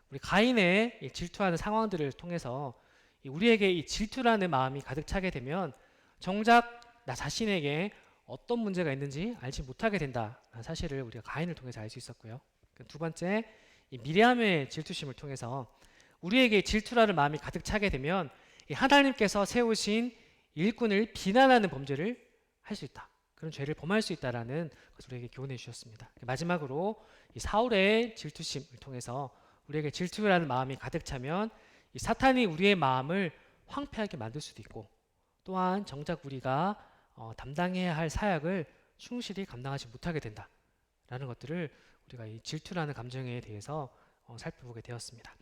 우리 가인의 이 질투하는 상황들을 통해서 우리에게 이 질투라는 마음이 가득 차게 되면 정작 나 자신에게 어떤 문제가 있는지 알지 못하게 된다는 사실을 우리가 가인을 통해서 알 수 있었고요. 두 번째, 이 미리암의 질투심을 통해서 우리에게 질투라는 마음이 가득 차게 되면 이 하나님께서 세우신 일꾼을 비난하는 범죄를 할 수 있다. 그런 죄를 범할 수 있다라는 것을 우리에게 교훈해 주셨습니다. 마지막으로 이 사울의 질투심을 통해서 우리에게 질투라는 마음이 가득 차면 이 사탄이 우리의 마음을 황폐하게 만들 수도 있고 또한 정작 우리가 담당해야 할 사역을 충실히 감당하지 못하게 된다라는 것들을 우리가 이 질투라는 감정에 대해서 살펴보게 되었습니다.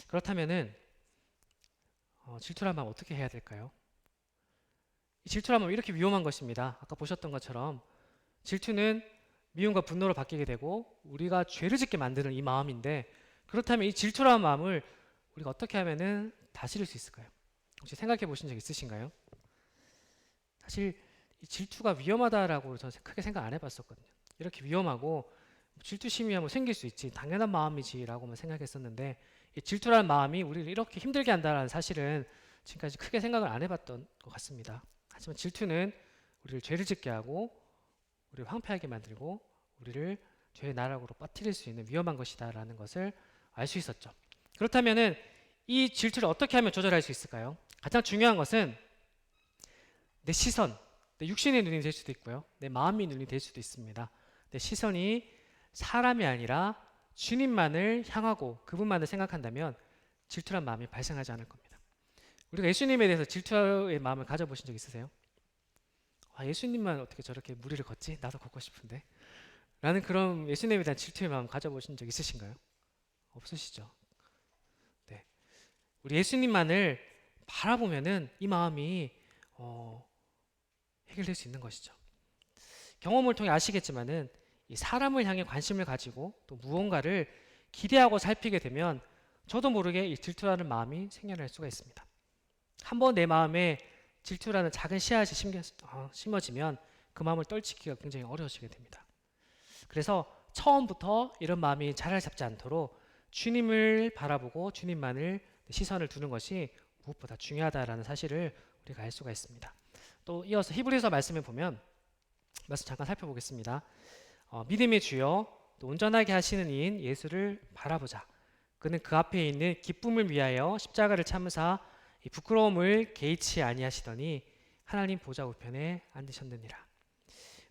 그렇다면은 질투라는 마음 어떻게 해야 될까요? 이 질투라는 마음 이렇게 위험한 것입니다. 아까 보셨던 것처럼 질투는 미움과 분노로 바뀌게 되고 우리가 죄를 짓게 만드는 이 마음인데, 그렇다면 이 질투라는 마음을 우리가 어떻게 하면은 다스릴 수 있을까요? 혹시 생각해 보신 적 있으신가요? 사실 이 질투가 위험하다라고 저는 크게 생각 안 해봤었거든요. 이렇게 위험하고 질투심이야 뭐 생길 수 있지, 당연한 마음이지라고만 생각했었는데 이 질투라는 마음이 우리를 이렇게 힘들게 한다는 사실은 지금까지 크게 생각을 안 해봤던 것 같습니다. 하지만 질투는 우리를 죄를 짓게 하고 우리를 황폐하게 만들고 우리를 죄의 나락으로 빠뜨릴 수 있는 위험한 것이다라는 것을 알 수 있었죠. 그렇다면은 이 질투를 어떻게 하면 조절할 수 있을까요? 가장 중요한 것은 내 시선, 내 육신의 눈이 될 수도 있고요. 내 마음의 눈이 될 수도 있습니다. 내 시선이 사람이 아니라 주님만을 향하고 그분만을 생각한다면 질투란 마음이 발생하지 않을 겁니다. 우리가 예수님에 대해서 질투의 마음을 가져보신 적 있으세요? 예수님만 어떻게 저렇게 무리를 걷지? 나도 걷고 싶은데 라는 그런 예수님에 대한 질투의 마음 가져보신 적 있으신가요? 없으시죠? 네. 우리 예수님만을 바라보면은 이 마음이 해결될 수 있는 것이죠. 경험을 통해 아시겠지만은 이 사람을 향해 관심을 가지고 또 무언가를 기대하고 살피게 되면 저도 모르게 이 질투라는 마음이 생겨날 수가 있습니다. 한번 내 마음에 질투라는 작은 씨앗이 심어지면 그 마음을 떨치기가 굉장히 어려워지게 됩니다. 그래서 처음부터 이런 마음이 자리를 잡지 않도록 주님을 바라보고 주님만을 시선을 두는 것이 무엇보다 중요하다라는 사실을 우리가 알 수가 있습니다. 또 이어서 히브리서 말씀을 보면 말씀 잠깐 살펴보겠습니다. 믿음의 주여 또 온전하게 하시는 이인 예수를 바라보자. 그는 그 앞에 있는 기쁨을 위하여 십자가를 참으사 이 부끄러움을 개의치 아니하시더니 하나님 보좌 우편에 앉으셨느니라.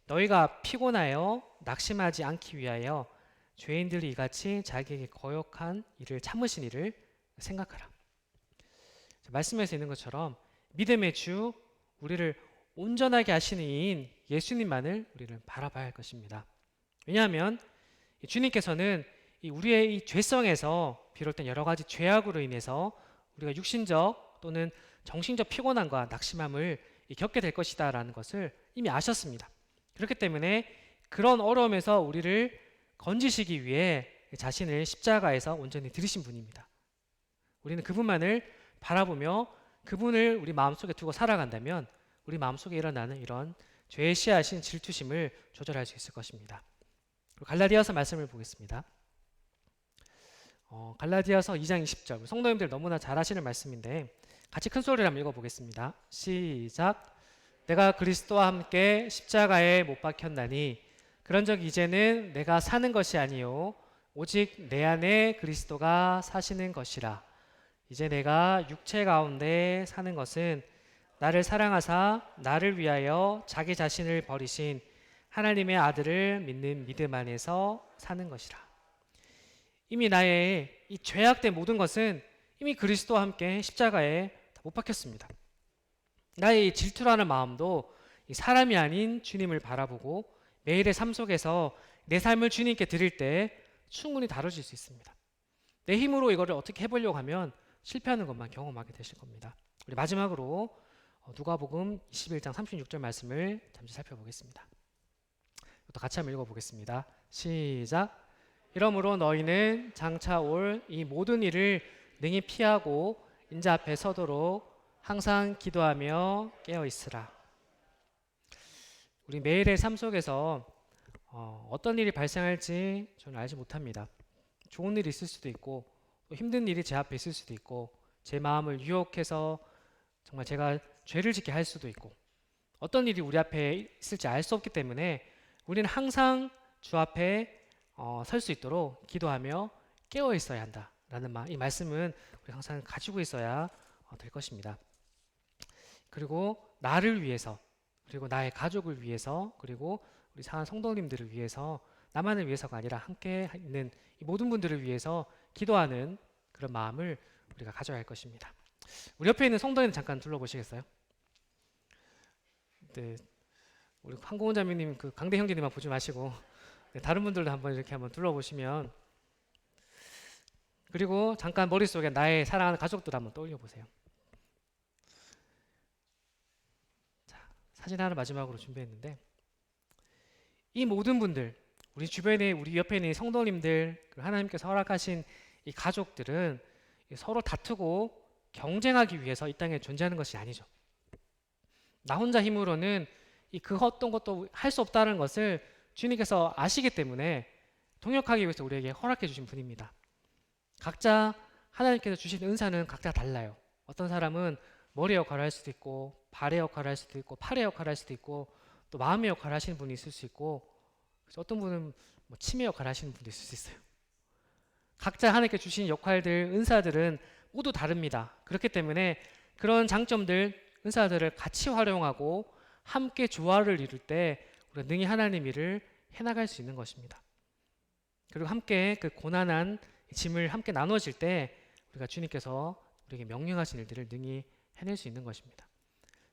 너희가 피곤하여 낙심하지 않기 위하여 죄인들이 이같이 자기에게 거역한 일을 참으신 이를 생각하라. 말씀에서 있는 것처럼 믿음의 주, 우리를 온전하게 하시는 이인 예수님만을 우리를 바라봐야 할 것입니다. 왜냐하면 주님께서는 우리의 이 죄성에서 비롯된 여러 가지 죄악으로 인해서 우리가 육신적 또는 정신적 피곤함과 낙심함을 겪게 될 것이다 라는 것을 이미 아셨습니다. 그렇기 때문에 그런 어려움에서 우리를 건지시기 위해 자신을 십자가에서 온전히 들이신 분입니다. 우리는 그분만을 바라보며 그분을 우리 마음속에 두고 살아간다면 우리 마음속에 일어나는 이런 죄의 씨앗인 질투심을 조절할 수 있을 것입니다. 갈라디아서 말씀을 보겠습니다. 갈라디아서 2장 20절, 성도님들 너무나 잘 아시는 말씀인데 같이 큰 소리로 한번 읽어보겠습니다. 시작. 내가 그리스도와 함께 십자가에 못 박혔나니 그런적 이제는 내가 사는 것이 아니요 오직 내 안에 그리스도가 사시는 것이라. 이제 내가 육체 가운데 사는 것은 나를 사랑하사 나를 위하여 자기 자신을 버리신 하나님의 아들을 믿는 믿음 안에서 사는 것이라. 이미 나의 이 죄악된 모든 것은 이미 그리스도와 함께 십자가에 못 박혔습니다. 나의 질투라는 마음도 이 사람이 아닌 주님을 바라보고 매일의 삶 속에서 내 삶을 주님께 드릴 때 충분히 다뤄질 수 있습니다. 내 힘으로 이거를 어떻게 해보려고 하면 실패하는 것만 경험하게 되실 겁니다. 우리 마지막으로 누가복음 21장 36절 말씀을 잠시 살펴보겠습니다. 또 같이 한번 읽어보겠습니다. 시작. 이러므로 너희는 장차 올 이 모든 일을 능히 피하고 인자 앞에 서도록 항상 기도하며 깨어 있으라. 우리 매일의 삶 속에서 어떤 일이 발생할지 저는 알지 못합니다. 좋은 일이 있을 수도 있고 또 힘든 일이 제 앞에 있을 수도 있고 제 마음을 유혹해서 정말 제가 죄를 짓게 할 수도 있고 어떤 일이 우리 앞에 있을지 알 수 없기 때문에 우리는 항상 주 앞에 설 수 있도록 기도하며 깨어 있어야 한다라는 이 말씀은 우리 항상 가지고 있어야 될 것입니다. 그리고 나를 위해서 그리고 나의 가족을 위해서 그리고 우리 사는 성도님들을 위해서 나만을 위해서가 아니라 함께 있는 이 모든 분들을 위해서 기도하는 그런 마음을 우리가 가져야 할 것입니다. 우리 옆에 있는 성도님 잠깐 둘러보시겠어요? 네, 우리 황공원 자매님 그 강대 형제님만 보지 마시고 다른 분들도 한번 이렇게 한번 둘러보시면 그리고 잠깐 머릿속에 나의 사랑하는 가족들 한번 떠올려 보세요. 자, 사진 하나 마지막으로 준비했는데 이 모든 분들 우리 주변에 우리 옆에 있는 성도님들 하나님께서 허락하신 이 가족들은 서로 다투고 경쟁하기 위해서 이 땅에 존재하는 것이 아니죠. 나 혼자 힘으로는 그 어떤 것도 할 수 없다는 것을 주님께서 아시기 때문에 동역하기 위해서 우리에게 허락해 주신 분입니다. 각자 하나님께서 주신 은사는 각자 달라요. 어떤 사람은 머리 역할을 할 수도 있고 발의 역할을 할 수도 있고 팔의 역할을 할 수도 있고 또 마음의 역할을 하시는 분이 있을 수 있고 어떤 분은 치매 역할을 하시는 분도 있을 수 있어요. 각자 하나님께 주신 역할들, 은사들은 모두 다릅니다. 그렇기 때문에 그런 장점들, 은사들을 같이 활용하고 함께 조화를 이룰 때 우리가 능히 하나님 일을 해나갈 수 있는 것입니다. 그리고 함께 그 고난한 짐을 함께 나눠질 때 우리가 주님께서 우리에게 명령하신 일들을 능히 해낼 수 있는 것입니다.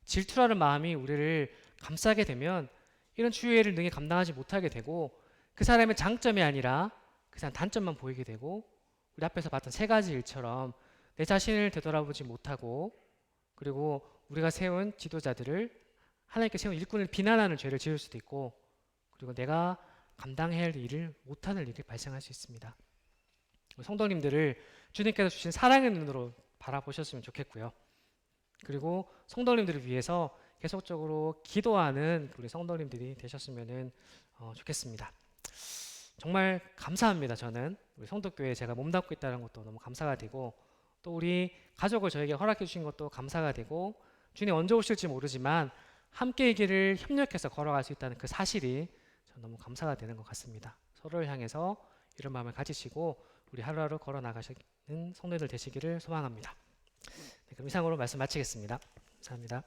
질투라는 마음이 우리를 감싸게 되면 이런 주의 일을 능히 감당하지 못하게 되고 그 사람의 장점이 아니라 그 사람 단점만 보이게 되고 우리 앞에서 봤던 세 가지 일처럼 내 자신을 되돌아보지 못하고 그리고 우리가 세운 지도자들을 하나님께 세운 일꾼을 비난하는 죄를 지을 수도 있고 그리고 내가 감당해야 할 일을 못하는 일이 발생할 수 있습니다. 성도님들을 주님께서 주신 사랑의 눈으로 바라보셨으면 좋겠고요. 그리고 성도님들을 위해서 계속적으로 기도하는 우리 성도님들이 되셨으면 좋겠습니다. 정말 감사합니다. 저는 우리 성도교회에 제가 몸담고 있다는 것도 너무 감사가 되고 또 우리 가족을 저에게 허락해 주신 것도 감사가 되고 주님 언제 오실지 모르지만 함께 이 길을 협력해서 걸어갈 수 있다는 그 사실이 저는 너무 감사가 되는 것 같습니다. 서로를 향해서 이런 마음을 가지시고 우리 하루하루 걸어 나가시는 성도들 되시기를 소망합니다. 네, 그럼 이상으로 말씀 마치겠습니다. 감사합니다.